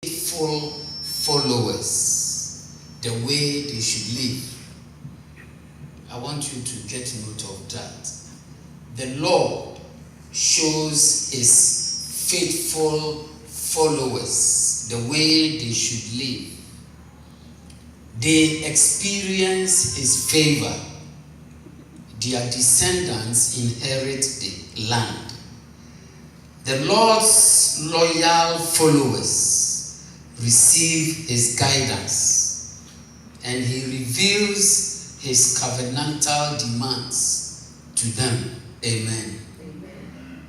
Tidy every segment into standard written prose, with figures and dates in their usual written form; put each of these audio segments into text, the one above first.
faithful followers, the way they should live. I want you to get note of that. The Lord shows his faithful followers the way they should live. They experience his favor. Their descendants inherit the land. The Lord's loyal followers receive his guidance, and he reveals his covenantal demands to them. Amen. Amen.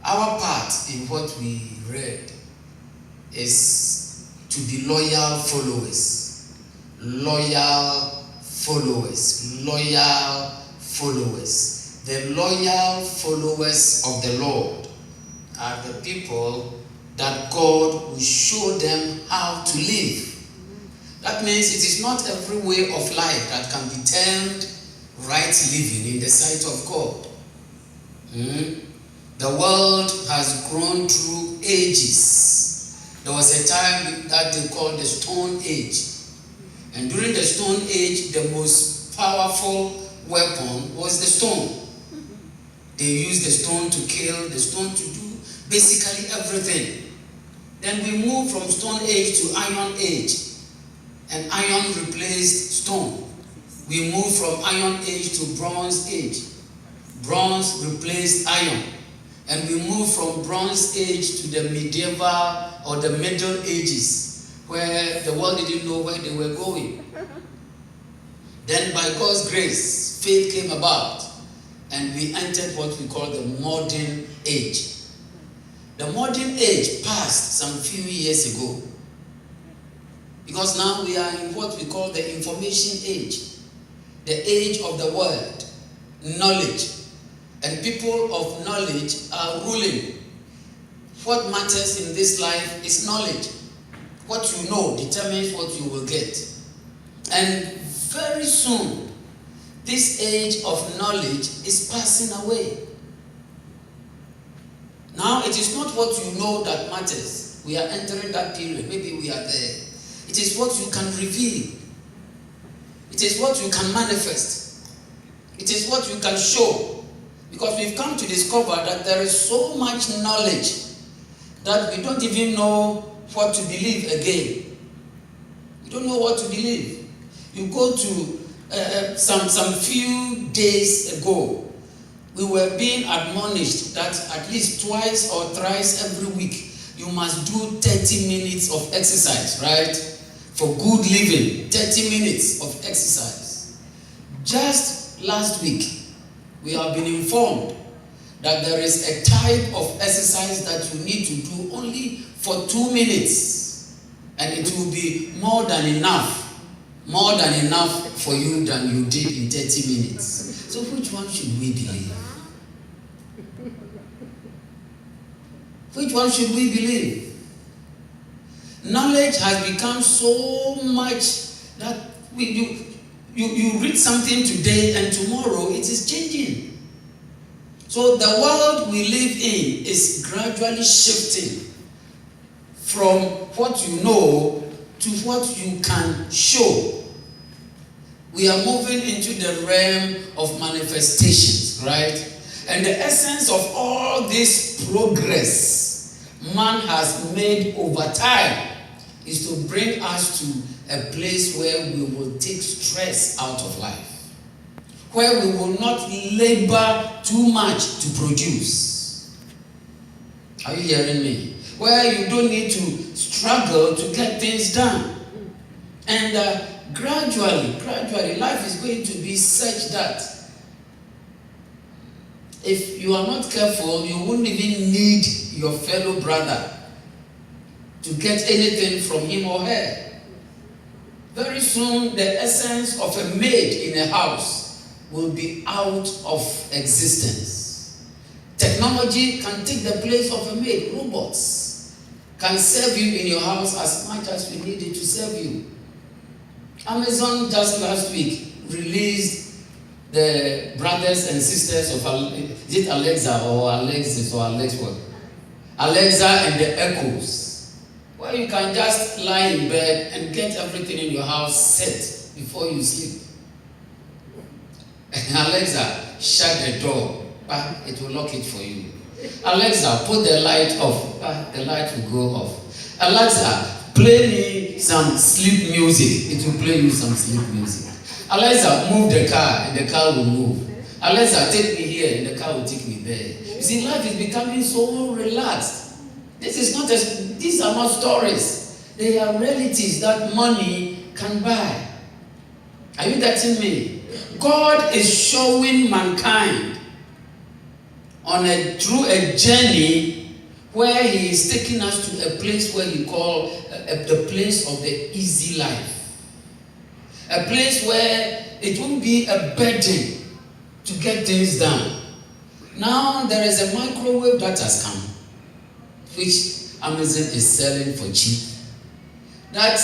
Our part in what we read is to be loyal followers. Loyal followers. Loyal followers. The loyal followers of the Lord are the people that God will show them how to live. That means it is not every way of life that can be termed right living in the sight of God. The world has grown through ages. There was a time that they called the Stone Age. And during the Stone Age, the most powerful weapon was the stone. They used the stone to kill, the stone to do basically everything. Then we moved from Stone Age to Iron Age, and iron replaced stone. We moved from Iron Age to Bronze Age. Bronze replaced iron. And we moved from Bronze Age to the medieval or the Middle Ages, where the world didn't know where they were going. Then by God's grace, faith came about, and we entered what we call the modern age. The modern age passed some few years ago, because now we are in what we call the information age, the age of the word, knowledge. And people of knowledge are ruling. What matters in this life is knowledge. What you know determines what you will get. And very soon, this age of knowledge is passing away. Now, it is not what you know that matters. We are entering that period. Maybe we are there. It is what you can reveal. It is what you can manifest. It is what you can show. Because we've come to discover that there is so much knowledge that we don't even know what to believe again. We don't know what to believe. You go to some few days ago, we were being admonished that at least twice or thrice every week, you must do 30 minutes of exercise, right? For good living, 30 minutes of exercise. Just last week, we have been informed that there is a type of exercise that you need to do only for 2 minutes, and it will be more than enough for you than you did in 30 minutes. So which one should we believe? Which one should we believe? Knowledge has become so much that you read something today and tomorrow it is changing. So the world we live in is gradually shifting from what you know to what you can show. We are moving into the realm of manifestations, right? And the essence of all this progress man has made over time is to bring us to a place where we will take stress out of life, where we will not labor too much to produce. Are you hearing me? Where you don't need to struggle to get things done. And gradually, life is going to be such that if you are not careful, you won't even need your fellow brother to get anything from him or her. Very soon, the essence of a maid in a house will be out of existence. Technology can take the place of a maid. Robots can serve you in your house as much as you need it to serve you. Amazon just last week released the brothers and sisters of, is it Alexa or Alexis or Alexa? Alexa and the Echoes. where you can just lie in bed and get everything in your house set before you sleep. Alexa, shut the door, but it will lock it for you. Alexa, put the light off, but the light will go off. Alexa, play me some sleep music, it will play you some sleep music. Alexa, move the car, and the car will move. Alexa, take me here, and the car will take me there. You see, life is becoming so relaxed. These are not stories. They are realities that money can buy. Are you getting me? God is showing mankind through a journey where He is taking us to a place where He call the place of the easy life. A place where it won't be a burden to get things done. Now there is a microwave that has come, which Amazon is selling for cheap. That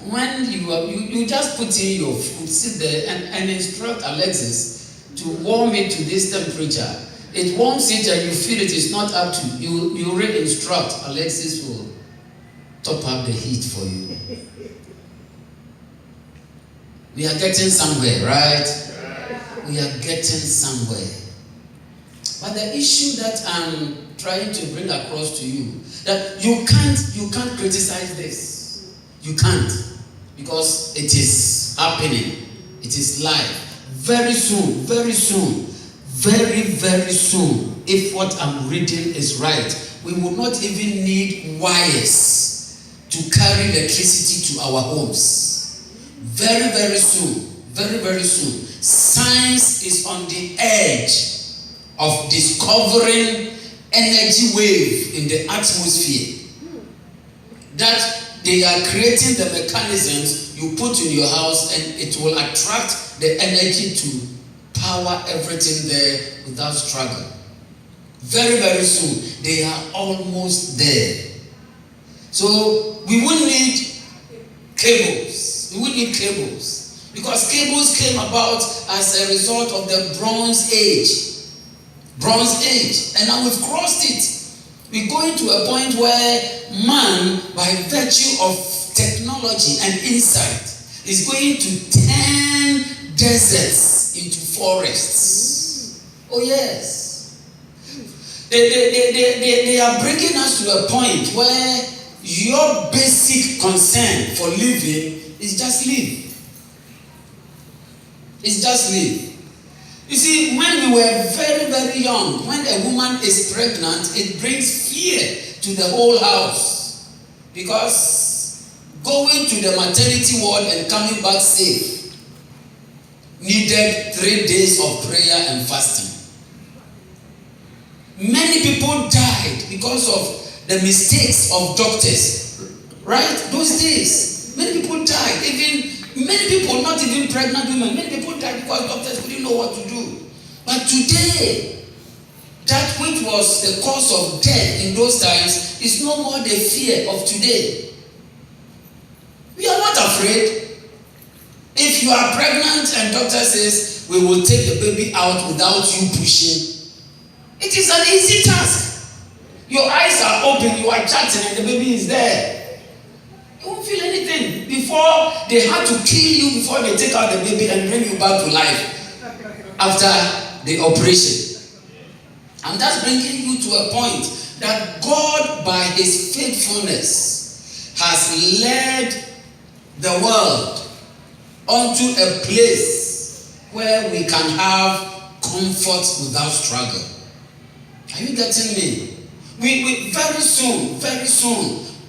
when you just put in your food, sit there and instruct Alexis to warm it to this temperature. It warms it and you feel it is not up to you. You already instruct, Alexis will top up the heat for you. We are getting somewhere, right? We are getting somewhere. But the issue that I'm trying to bring across to you, that you can't criticize this. You can't. Because it is happening. It is live. Very soon, very soon, very, very soon, if what I'm reading is right, we will not even need wires to carry electricity to our homes. Very, very soon, very, very soon, science is on the edge of discovering energy wave in the atmosphere. That they are creating the mechanisms you put in your house and it will attract the energy to power everything there without struggle. Very, very soon, they are almost there. So we won't need cables. We won't need cables. Because cables came about as a result of the Bronze Age. Bronze Age. And now we've crossed it. We're going to a point where man, by virtue of technology and insight, is going to turn deserts into forests. Oh yes. They are bringing us to a point where your basic concern for living is just live. It's just live. You see, when we were very, very young, when a woman is pregnant, it brings fear to the whole house. Because going to the maternity ward and coming back safe needed 3 days of prayer and fasting. Many people died because of the mistakes of doctors. Right? Those days, many people died. Many people, not even pregnant women, many people died because doctors didn't know what to do. But today, that which was the cause of death in those times is no more the fear of today. We are not afraid. If you are pregnant and doctor says, we will take the baby out without you pushing, it is an easy task. Your eyes are open, you are chatting and the baby is there. You won't feel anything. Before, they had to kill you before they take out the baby and bring you back to life after the operation. I'm just bringing you to a point that God, by His faithfulness, has led the world onto a place where we can have comfort without struggle. Are you getting me? We very soon,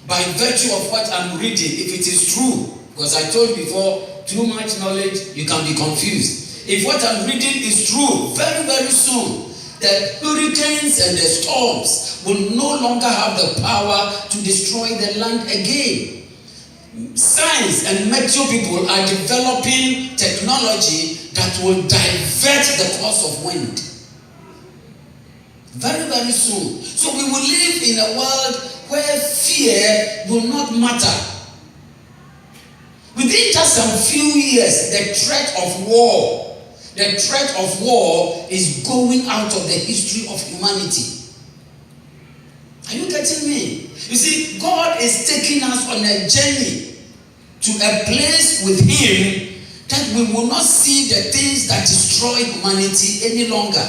by virtue of what I'm reading, if it is true, because I told you before, too much knowledge, you can be confused. If what I'm reading is true, very, very soon, the hurricanes and the storms will no longer have the power to destroy the land again. Science and mature people are developing technology that will divert the course of wind. Very, very soon. So we will live in a world where fear will not matter. Within just some few years, the threat of war is going out of the history of humanity. Are you getting me? You see, God is taking us on a journey to a place with Him that we will not see the things that destroy humanity any longer.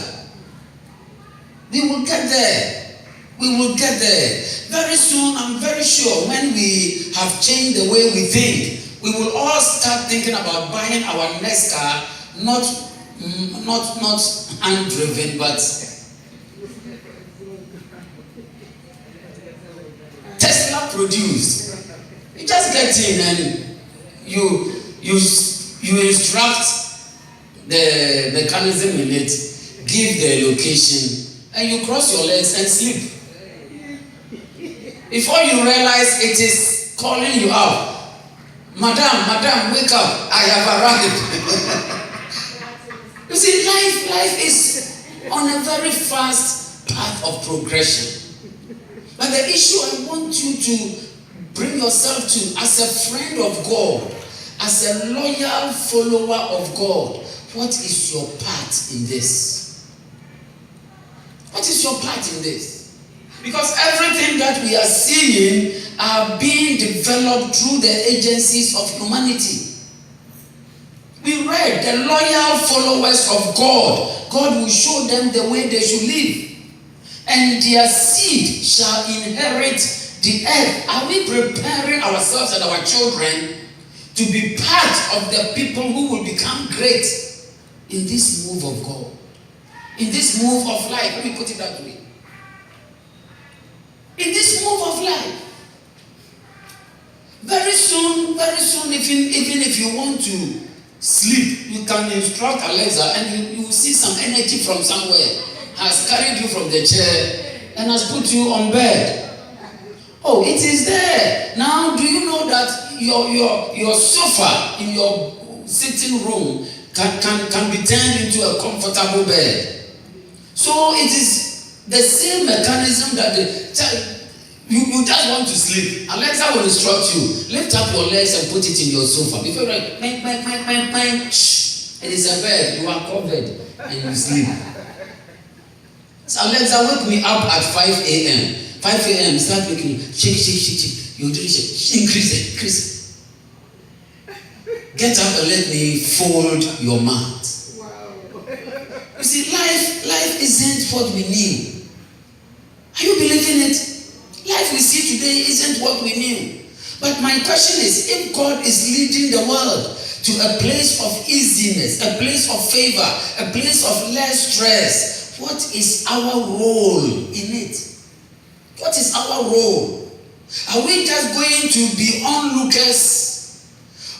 We will get there. We will get there. Very soon, I'm very sure, when we have changed the way we think, we will all start thinking about buying our next car, not hand-driven, but Tesla produced. You just get in and you instruct the mechanism in it, give the location, and you cross your legs and sleep. Before you realize, it is calling you out. Madam, wake up. I have arrived. You see, life is on a very fast path of progression. But the issue I want you to bring yourself to, as a friend of God, as a loyal follower of God, what is your part in this? What is your part in this? Because everything that we are seeing are being developed through the agencies of humanity. We read the loyal followers of God. God will show them the way they should live. And their seed shall inherit the earth. Are we preparing ourselves and our children to be part of the people who will become great in this move of God? In this move of life. Let me put it that way. In this move of life. Very soon, even if you want to sleep, you can instruct Alexa and you will see some energy from somewhere has carried you from the chair and has put you on bed. Oh, it is there. Now, do you know that your sofa in your sitting room can be turned into a comfortable bed? So it is the same mechanism that you just want to sleep. Alexa will instruct you. Lift up your legs and put it in your sofa. Before you're like, shh, it is a bed. You are covered and you sleep. So Alexa, wake me up at 5 a.m. 5 a.m. Start making you shake. You do shake. Increase it. Get up and let me fold your mat. Wow. You see, life isn't what we knew. Are you believing it? Life we see today isn't what we knew. But my question is, if God is leading the world to a place of easiness, a place of favor, a place of less stress, what is our role in it? What is our role? Are we just going to be onlookers?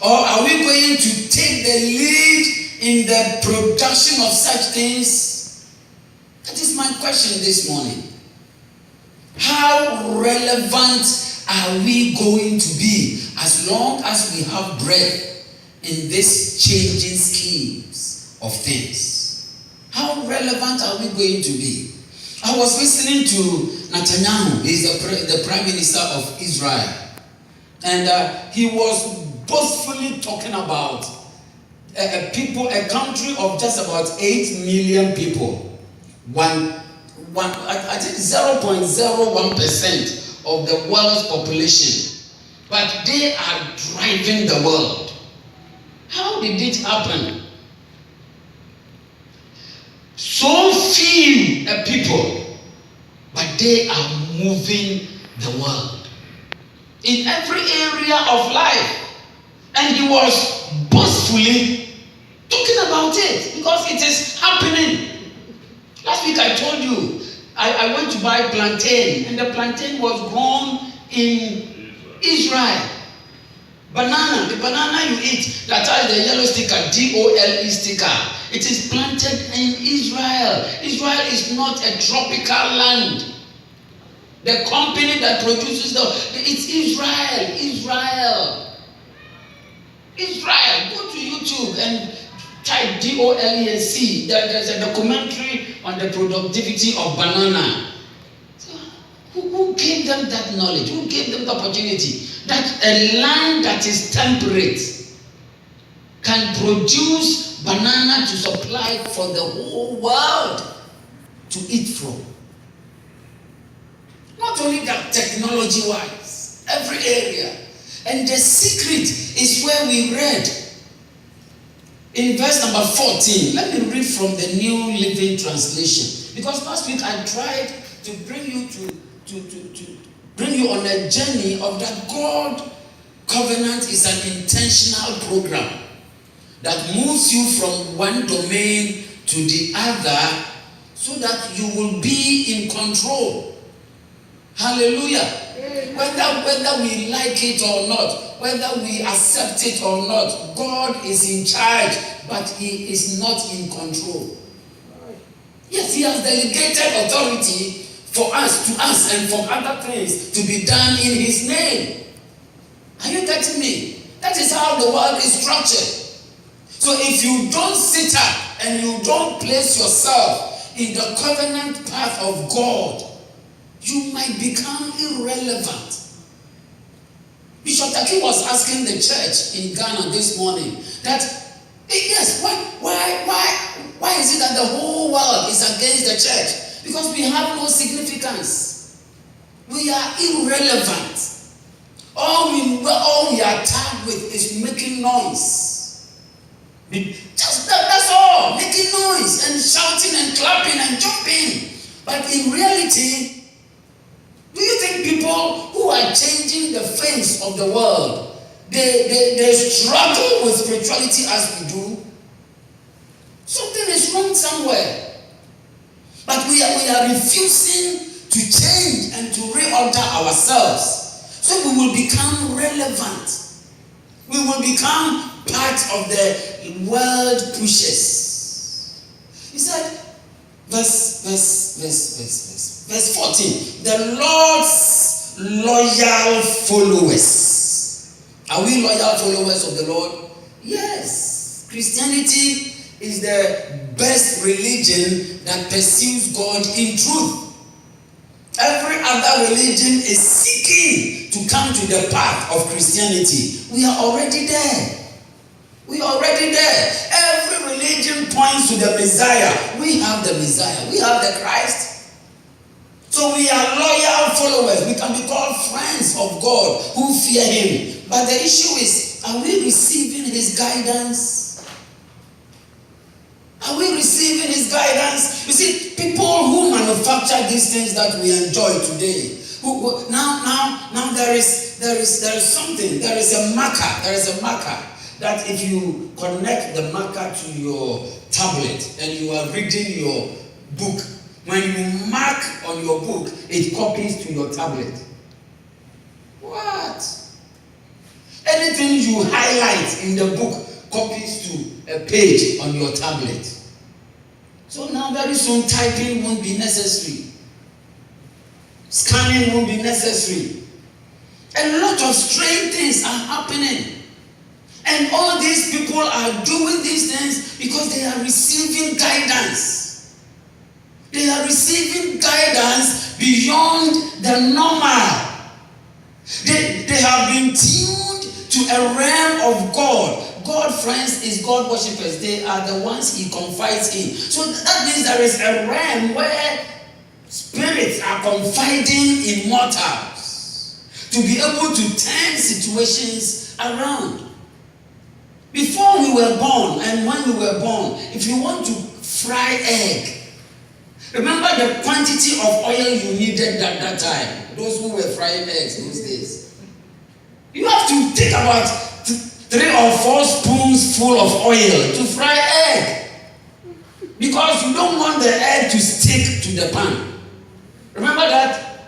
Or are we going to take the lead in the production of such things? That is my question this morning. How relevant are we going to be as long as we have breath in these changing schemes of things? How relevant are we going to be? I was listening to Netanyahu. He's the Prime Minister of Israel. And he was boastfully talking about a country of just about 8 million people. I think 0.01% of the world's population. But they are driving the world. How did it happen? So few people, but they are moving the world in every area of life. And he was boastfully talking about it because it is happening. Last week I told you I went to buy plantain, and the plantain was grown in Israel. Banana, the banana you eat that has the yellow sticker, DOLE sticker, it is planted in Israel. Israel is not a tropical land. The company that produces it's Israel. Go to YouTube and type DOLE and see that there's a documentary on the productivity of banana. So, who gave them that knowledge? Who gave them the opportunity that a land that is temperate can produce banana to supply for the whole world to eat from? Not Not only that, technology-wise, every area. And the secret is where we read in verse number 14. Let me read from the New Living Translation. Because last week I tried to bring you to bring you on a journey of that God covenant is an intentional program that moves you from one domain to the other so that you will be in control. Hallelujah. Whether we like it or not, whether we accept it or not, God is in charge, but He is not in control. Yes, He has delegated authority for us, to us, and for other things to be done in His name. Are you getting me? That is how the world is structured. So if you don't sit up and you don't place yourself in the covenant path of God, you might become irrelevant. Bishop Taki was asking the church in Ghana this morning that, yes, why is it that the whole world is against the church? Because we have no significance. We are irrelevant. All we are tagged with is making noise. That's all. Making noise and shouting and clapping and jumping. But in reality, do you think people who are changing the face of the world, they struggle with spirituality as we do? Something is wrong somewhere. But we are refusing to change and to reorder ourselves. So we will become relevant. We will become part of the world pushes. He said, verse 14, the Lord's loyal followers. Are we loyal followers of the Lord? Yes. Christianity is the best religion that pursues God in truth. Every other religion is seeking to come to the path of Christianity. We are already there. We are already there. Every religion points to the Messiah. We have the Messiah. We have the Christ. So we are loyal followers. We can be called friends of God who fear Him. But the issue is, are we receiving His guidance? Are we receiving His guidance? You see, people who manufacture these things that we enjoy today, now there is something. There is a marker. There is a marker that if you connect the marker to your tablet and you are reading your book, when you mark on your book, it copies to your tablet. What? Anything you highlight in the book copies to a page on your tablet. So now very soon typing won't be necessary. Scanning won't be necessary. A lot of strange things are happening. And all these people are doing these things because they are receiving guidance. They are receiving guidance beyond the normal. They have been tuned to a realm of God. God, friends, is God worshippers. They are the ones He confides in. So that means there is a realm where spirits are confiding in mortals to be able to turn situations around. Before we were born and when we were born, if you want to fry egg, remember the quantity of oil you needed at that time. Those who were frying eggs those days. You have to take about 3 or 4 spoons full of oil to fry egg. Because you don't want the egg to stick to the pan. Remember that?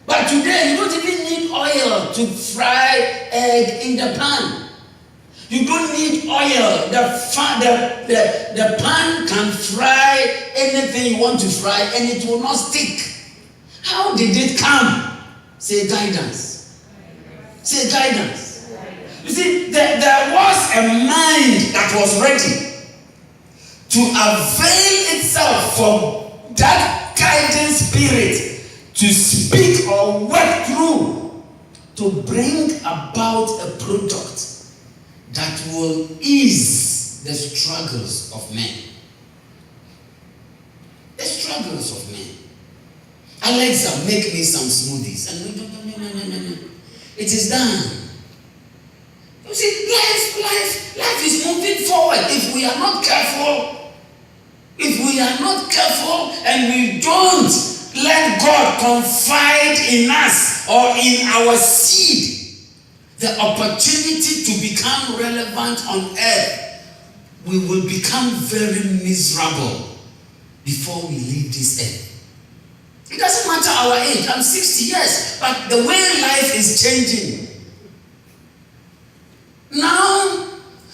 But today you don't even need oil to fry egg in the pan. You don't need oil. The pan can fry anything you want to fry and it will not stick. How did it come? Say guidance. Say guidance. You see, there was a mind that was ready to avail itself from that guiding spirit to speak or work through to bring about a product that will ease the struggles of men. The struggles of men. Alexa, make me some smoothies. And no. It is done. You see, life is moving forward. If we are not careful, and we don't let God confide in us or in our seed the opportunity to become relevant on earth, we will become very miserable before we leave this earth. It doesn't matter our age. I'm 60 years, but the way life is changing. Now,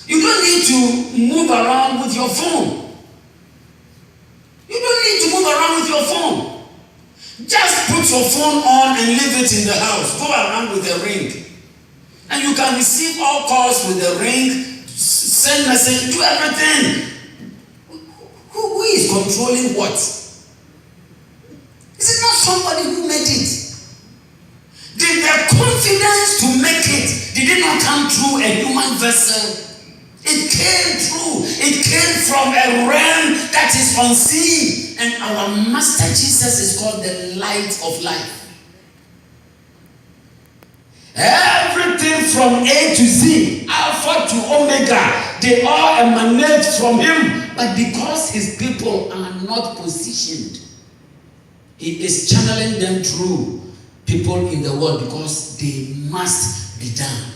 you don't need to move around with your phone. You don't need to move around with your phone. Just put your phone on and leave it in the house. Go around with a ring. And you can receive all calls with the ring, send message, do everything. Who is controlling what? Is it not somebody who made it? Did the confidence to make it, did it not come through a human vessel? It came through. It came from a realm that is unseen. And our Master Jesus is called the light of life. Everything from A to Z, Alpha to Omega, they all emanate from him. But because his people are not positioned, he is channeling them through people in the world because they must be done.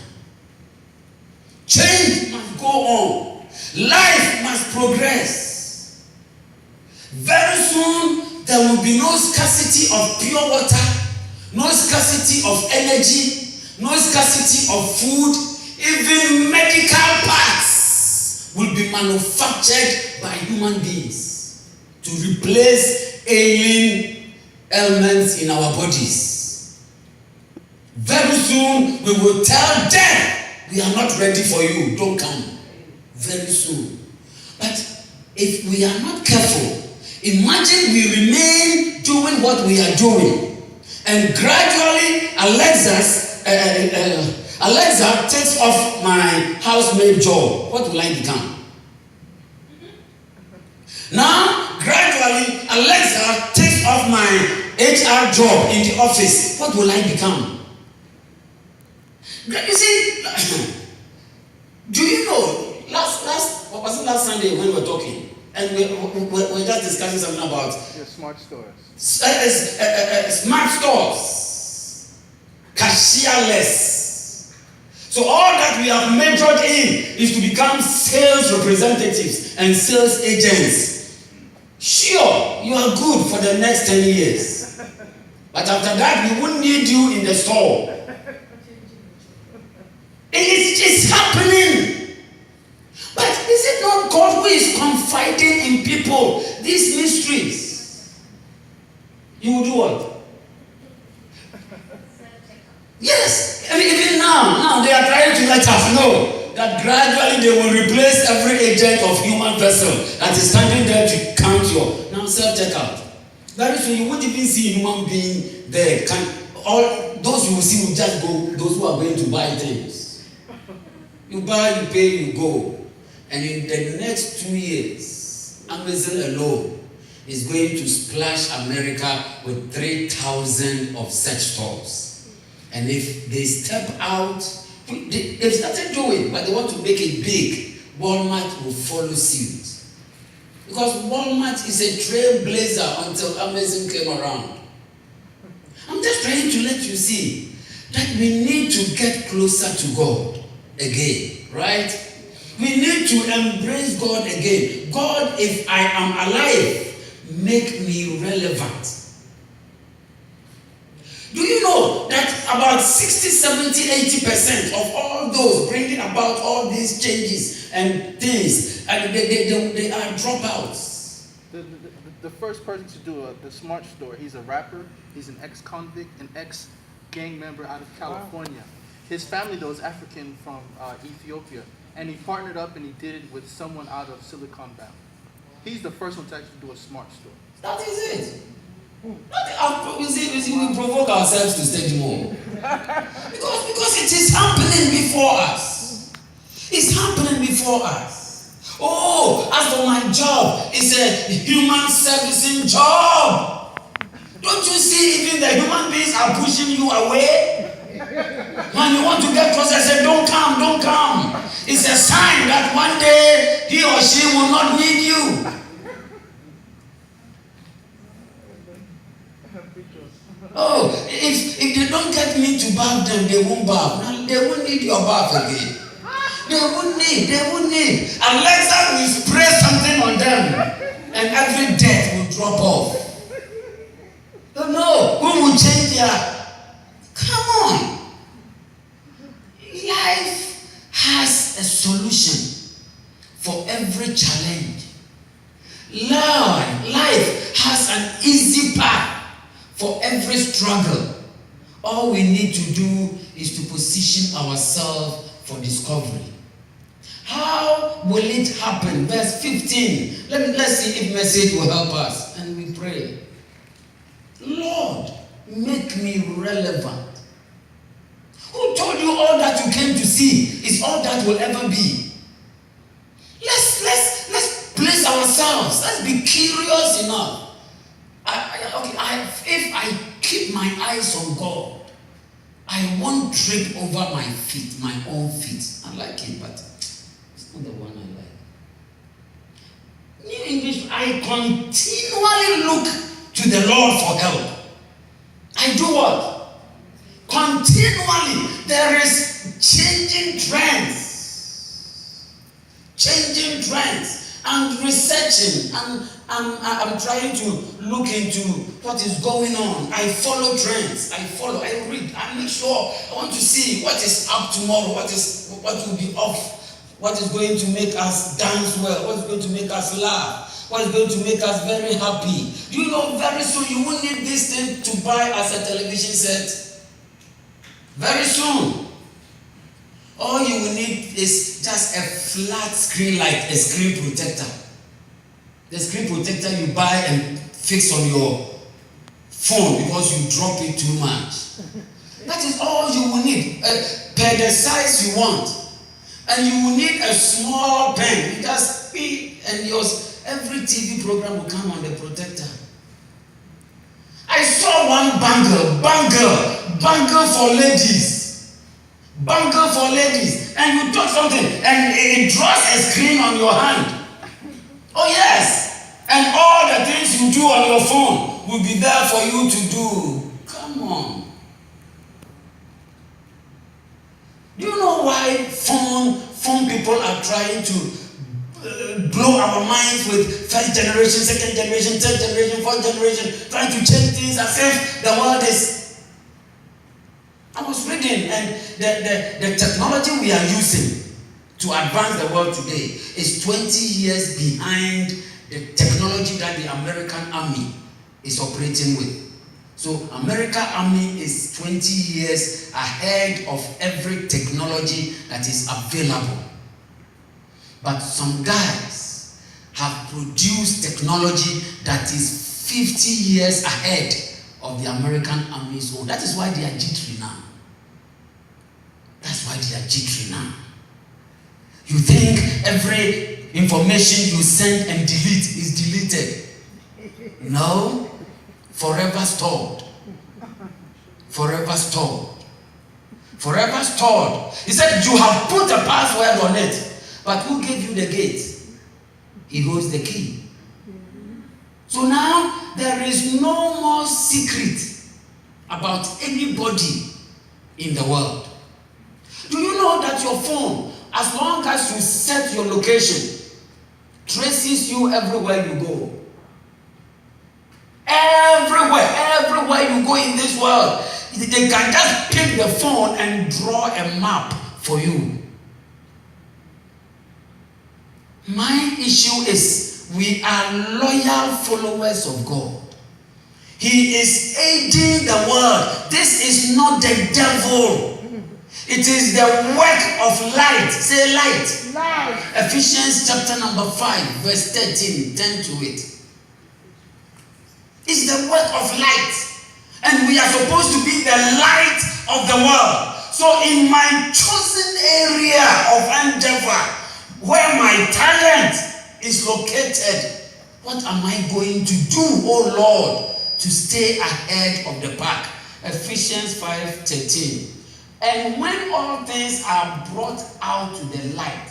Change must go on. Life must progress. Very soon, there will be no scarcity of pure water, no scarcity of energy, no scarcity of food. Even medical parts will be manufactured by human beings to replace ailing ailments in our bodies. Very soon, we will tell them, we are not ready for you, don't come. Very soon. But if we are not careful, imagine we remain doing what we are doing, and gradually Alexa takes off my housemaid job. What will I become? Now, gradually, Alexa takes off my HR job in the office. What will I become? You see, do you know, last Sunday when we were talking, and we were just discussing something about smart stores. Smart stores, cashierless. So all that we have majored in is to become sales representatives and sales agents. Sure, you are good for the next 10 years. But after that, we won't need you in the store. It's happening. But is it not God who is confiding in people these mysteries? You will do what? Yes. I mean, even now they are trying to let us know that gradually they will replace every agent of human vessel that is standing there to count your now self-checkout. Very soon you won't even see a human being there. All those you will see will just go, those who are going to buy things. You buy, you pay, you go. And in the next 2 years, Amazon alone is going to splash America with 3,000 of such stores. And if they step out, they've started doing, but they want to make it big. Walmart will follow suit. Because Walmart is a trailblazer until Amazon came around. I'm just trying to let you see that we need to get closer to God again, right? We need to embrace God again. God, if I am alive, make me relevant. Do you know that about 60, 70, 80% of all those bringing about all these changes and things, and they are dropouts? The first person to do the smart store, he's a rapper, he's an ex-convict, an ex-gang member out of California. Wow. His family, though, is African from Ethiopia. And he partnered up and he did it with someone out of Silicon Valley. He's the first one to actually do a smart store. That is it. We provoke ourselves to study more. because it is happening before us. It's happening before us. Oh, as for my job, it's a human servicing job. Don't you see even the human beings are pushing you away? When you want to get closer, say, don't come, don't come. It's a sign that one day he or she will not need you. Oh, if they don't get me to bath them, they won't bath. They won't need your bath again. They won't need. Alexa will spray something on them and every death will drop off. No, who will change their... Come on. Life has a solution for every challenge. Life has an easy path for every struggle. All we need to do is to position ourselves for discovery. How will it happen? Verse 15. Let's see if message will help us. And we pray. Lord, make me relevant. Who told you all that you came to see is all that will ever be? Let's place ourselves. Let's be curious enough. If I keep my eyes on God, I won't trip over my feet, my own feet. I like it, but it's not the one I like. New English, I continually look to the Lord for help. I do what? Continually. There is changing trends. I'm researching. I'm trying to look into what is going on. I follow trends. I read. I make sure. I want to see what is up tomorrow. What will be off. What is going to make us dance well. What is going to make us laugh. What is going to make us very happy. Do you know very soon you won't need this thing to buy as a television set? Very soon. All you will need is just a flat screen like a screen protector. The screen protector you buy and fix on your phone because you drop it too much. That is all you will need. Per the size you want. And you will need a small pen. You just speak and every TV program will come on the protector. I saw one bangle for ladies. Bangle for ladies. And you touch something and it draws a screen on your hand. Oh yes. And all the things you do on your phone will be there for you to do. Come on. Do you know why phone people are trying to blow our minds with first generation, second generation, third generation, fourth generation, trying to change things as if the world is... I was reading, and the technology we are using to advance the world today is 20 years behind the technology that the American Army is operating with. So American Army is 20 years ahead of every technology that is available. But some guys have produced technology that is 50 years ahead of the American Army's own. That is why they are jittery now. That's why they are jittery now. You think every information you send and delete is deleted? No. Forever stored. Forever stored. Forever stored. He said, you have put a password on it. But who gave you the gate? He holds the key. So now there is no more secret about anybody in the world. Do you know that your phone, as long as you set your location, traces you everywhere you go? Everywhere you go in this world, they can just pick the phone and draw a map for you. My issue is we are loyal followers of God. He is aiding the world. This is not the devil. It is the work of light. Say light. Light. Ephesians chapter number 5, verse 13. Turn to it. It's the work of light. And we are supposed to be the light of the world. So in my chosen area of endeavor, where my talent is located, what am I going to do, oh Lord, to stay ahead of the pack. Ephesians 5:13. And when all things are brought out to the light,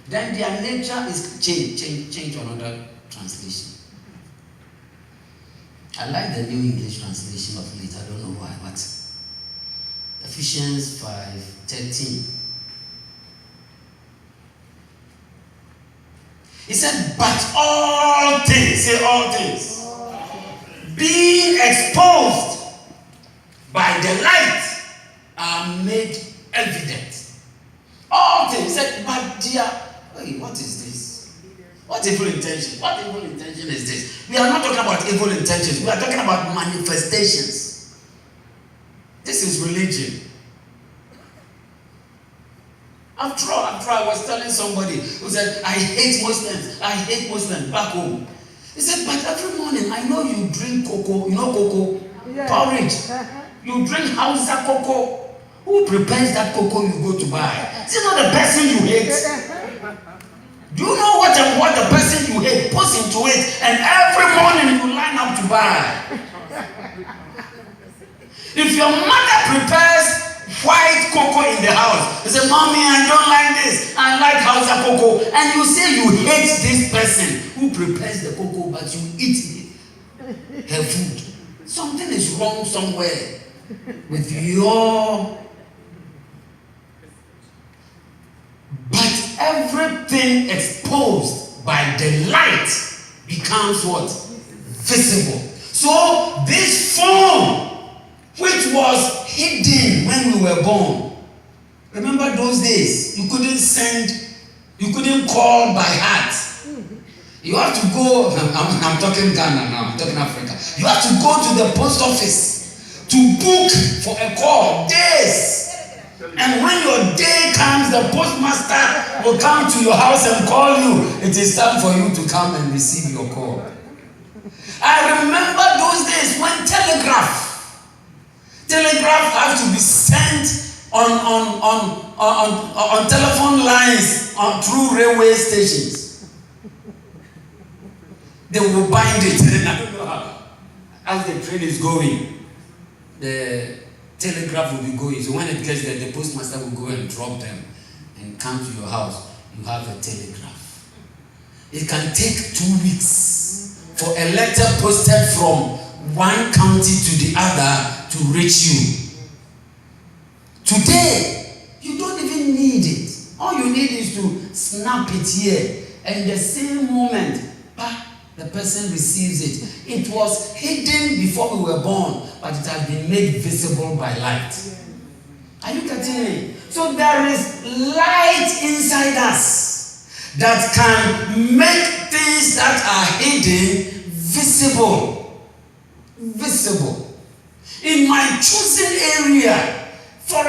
then their nature is changed. Change to another translation. I like the New English translation of it. I don't know why, but Ephesians 5:13. He said, but all things, say all things, being exposed by the light are made evident. All things. He said, but dear, wait, what is this? What evil intention? What evil intention is this? We are not talking about evil intentions. We are talking about manifestations. This is religion. After all, I was telling somebody who said, I hate Muslims back home. He said, but every morning I know you drink cocoa, you know cocoa, porridge. You drink Hausa cocoa. Who prepares that cocoa you go to buy? Is it not the person you hate? Do you know what the person you hate puts into it, and every morning you line up to buy? If your mother prepares white cocoa in the house, you say, Mommy, I don't like this, I like Hausa cocoa, and you say you hate this person who prepares the cocoa, but you eat her food. Something is wrong somewhere with your... But everything exposed by the light becomes what? Visible. So this phone, which was hidden when we were born. Remember those days? You couldn't call by heart. You have to go, I'm talking Ghana now, I'm talking Africa. You have to go to the post office to book for a call, days. And when your day comes, the postmaster will come to your house and call you. It is time for you to come and receive your call. I remember those days when telegraph have to be sent on telephone lines through railway stations. They will bind it. I don't know how. As the train is going, the telegraph will be going. So when it gets there, the postmaster will go and drop them and come to your house. You have a telegraph. It can take 2 weeks for a letter posted from one county to the other to reach you. Today, you don't even need it. All you need is to snap it here, and the same moment, the person receives it. It was hidden before we were born, but it has been made visible by light. Are you getting me? So there is light inside us that can make things that are hidden visible. Visible. In my chosen area, for